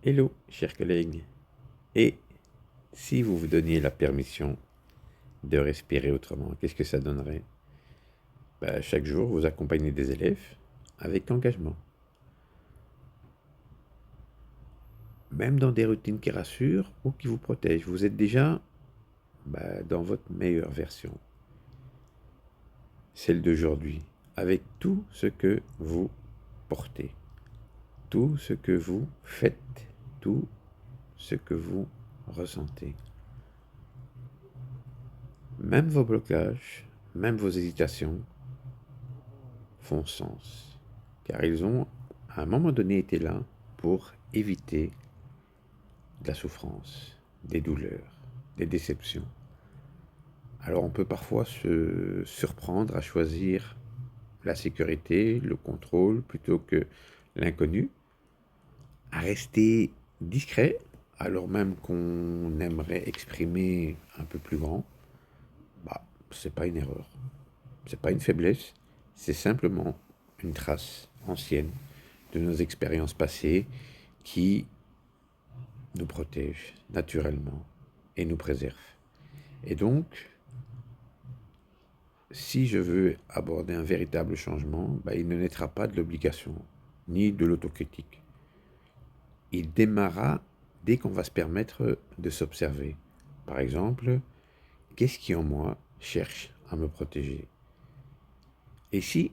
Hello, chers collègues. Et si vous vous donniez la permission de respirer autrement, qu'est-ce que ça donnerait? Chaque jour, vous accompagnez des élèves avec engagement. Même dans des routines qui rassurent ou qui vous protègent. Vous êtes déjà dans votre meilleure version, celle d'aujourd'hui, avec tout ce que vous portez, tout ce que vous faites, tout ce que vous ressentez. Même vos blocages, même vos hésitations font sens, car ils ont à un moment donné été là pour éviter de la souffrance, des douleurs, des déceptions. Alors on peut parfois se surprendre à choisir la sécurité, le contrôle, plutôt que l'inconnu, à rester discret, alors même qu'on aimerait exprimer un peu plus grand. C'est pas une erreur, c'est pas une faiblesse, c'est simplement une trace ancienne de nos expériences passées qui nous protège naturellement et nous préserve. Et donc, si je veux aborder un véritable changement, il ne naîtra pas de l'obligation ni de l'autocritique. Il démarrera dès qu'on va se permettre de s'observer. Par exemple, qu'est-ce qui en moi cherche à me protéger? Et si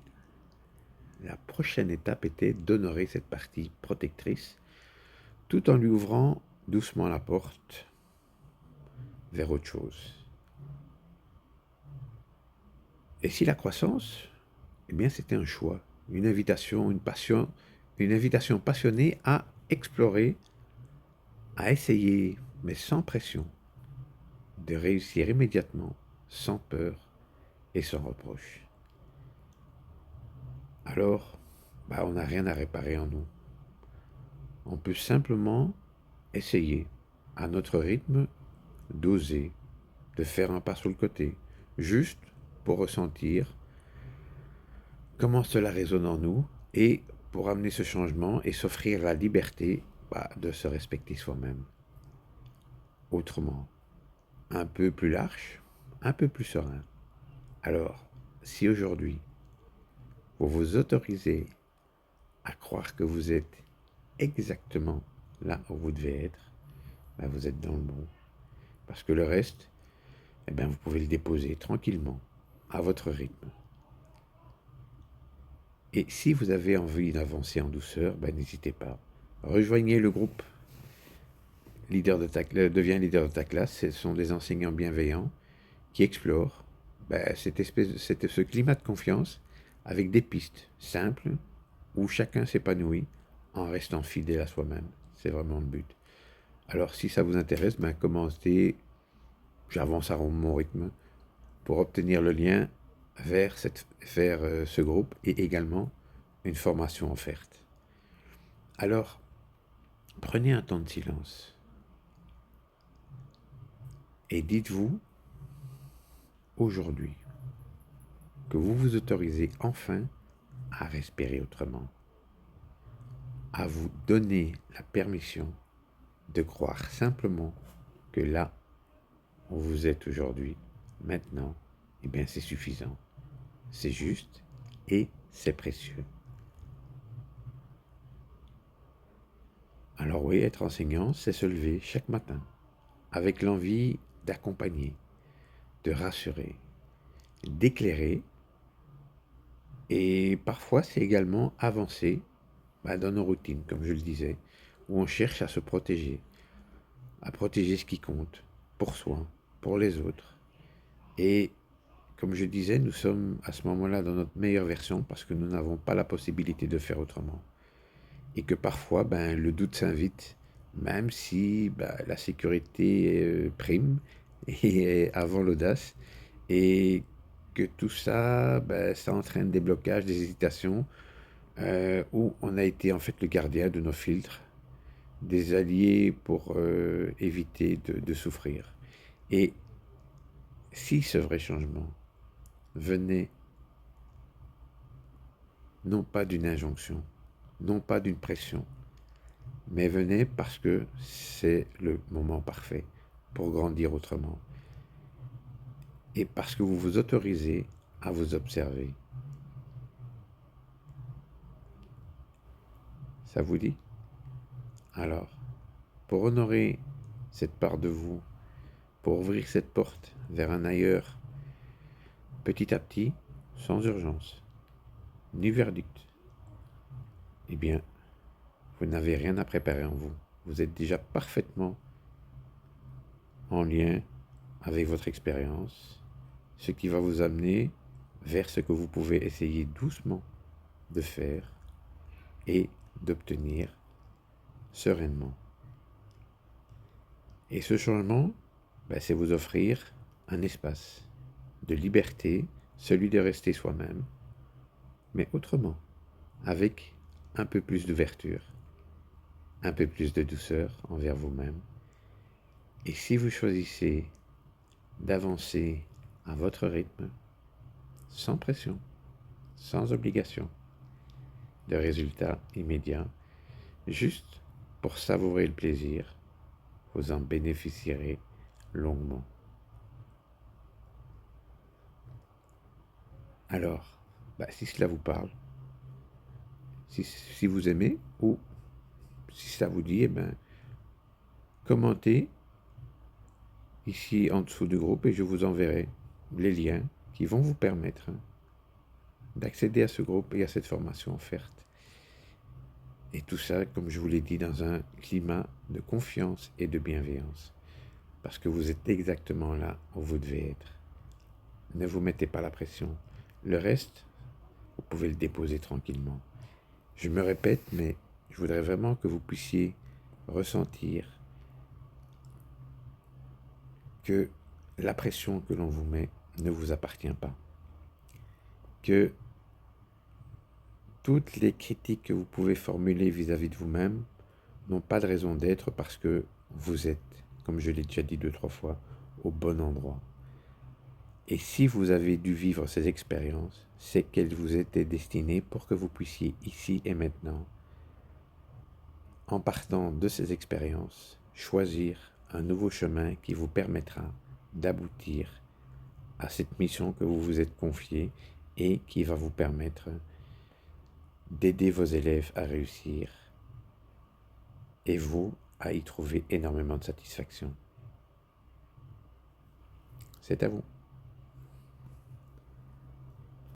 la prochaine étape était d'honorer cette partie protectrice tout en lui ouvrant doucement la porte vers autre chose? Et si la croissance, eh bien c'était un choix, une invitation, une passion, une invitation passionnée à explorer, à essayer, mais sans pression, de réussir immédiatement, sans peur et sans reproche. Alors, on n'a rien à réparer en nous. On peut simplement essayer, à notre rythme, d'oser, de faire un pas sur le côté, juste pour ressentir comment cela résonne en nous et pour amener ce changement et s'offrir la liberté de se respecter soi-même. Autrement, un peu plus large, un peu plus serein. Alors, si aujourd'hui, vous vous autorisez à croire que vous êtes exactement là où vous devez être, vous êtes dans le bon. Parce que le reste, vous pouvez le déposer tranquillement, à votre rythme. Et si vous avez envie d'avancer en douceur, n'hésitez pas. Rejoignez le groupe Deviens leader de ta classe. Ce sont des enseignants bienveillants qui explorent ce climat de confiance avec des pistes simples où chacun s'épanouit en restant fidèle à soi-même. C'est vraiment le but. Alors si ça vous intéresse, commencez, j'avance à mon rythme pour obtenir le lien vers ce groupe et également une formation offerte. Alors, prenez un temps de silence et dites-vous aujourd'hui que vous vous autorisez enfin à respirer autrement, à vous donner la permission de croire simplement que là où vous êtes aujourd'hui, maintenant, c'est suffisant, c'est juste et c'est précieux. Alors oui, être enseignant, c'est se lever chaque matin avec l'envie d'accompagner, de rassurer, d'éclairer, et parfois c'est également avancer dans nos routines, comme je le disais, où on cherche à se protéger, à protéger ce qui compte, pour soi, pour les autres. Et comme je disais, nous sommes à ce moment-là dans notre meilleure version parce que nous n'avons pas la possibilité de faire autrement. Et que parfois, le doute s'invite, même si la sécurité prime et avant l'audace, et que tout ça, ça entraîne des blocages, des hésitations, où on a été en fait le gardien de nos filtres, des alliés pour éviter de souffrir. Et si ce vrai changement venait non pas d'une injonction, non pas d'une pression, mais venez parce que c'est le moment parfait pour grandir autrement et parce que vous vous autorisez à vous observer. Ça vous dit? Alors, pour honorer cette part de vous, pour ouvrir cette porte vers un ailleurs, petit à petit, sans urgence, ni verdict, eh bien, vous n'avez rien à préparer en vous. Vous êtes déjà parfaitement en lien avec votre expérience, ce qui va vous amener vers ce que vous pouvez essayer doucement de faire et d'obtenir sereinement. Et ce changement, c'est vous offrir un espace de liberté, celui de rester soi-même, mais autrement, avec un peu plus d'ouverture, un peu plus de douceur envers vous-même. Et si vous choisissez d'avancer à votre rythme, sans pression, sans obligation de résultats immédiats, juste pour savourer le plaisir, vous en bénéficierez longuement. Alors, si cela vous parle, si vous aimez, ou si ça vous dit, commentez ici en dessous du groupe et je vous enverrai les liens qui vont vous permettre d'accéder à ce groupe et à cette formation offerte. Et tout ça, comme je vous l'ai dit, dans un climat de confiance et de bienveillance. Parce que vous êtes exactement là où vous devez être. Ne vous mettez pas la pression. Le reste, vous pouvez le déposer tranquillement. Je me répète, mais je voudrais vraiment que vous puissiez ressentir que la pression que l'on vous met ne vous appartient pas. Que toutes les critiques que vous pouvez formuler vis-à-vis de vous-même n'ont pas de raison d'être parce que vous êtes, comme je l'ai déjà dit 2-3 fois, au bon endroit. Et si vous avez dû vivre ces expériences, c'est qu'elles vous étaient destinées pour que vous puissiez ici et maintenant, en partant de ces expériences, choisir un nouveau chemin qui vous permettra d'aboutir à cette mission que vous vous êtes confiée et qui va vous permettre d'aider vos élèves à réussir et vous à y trouver énormément de satisfaction. C'est à vous.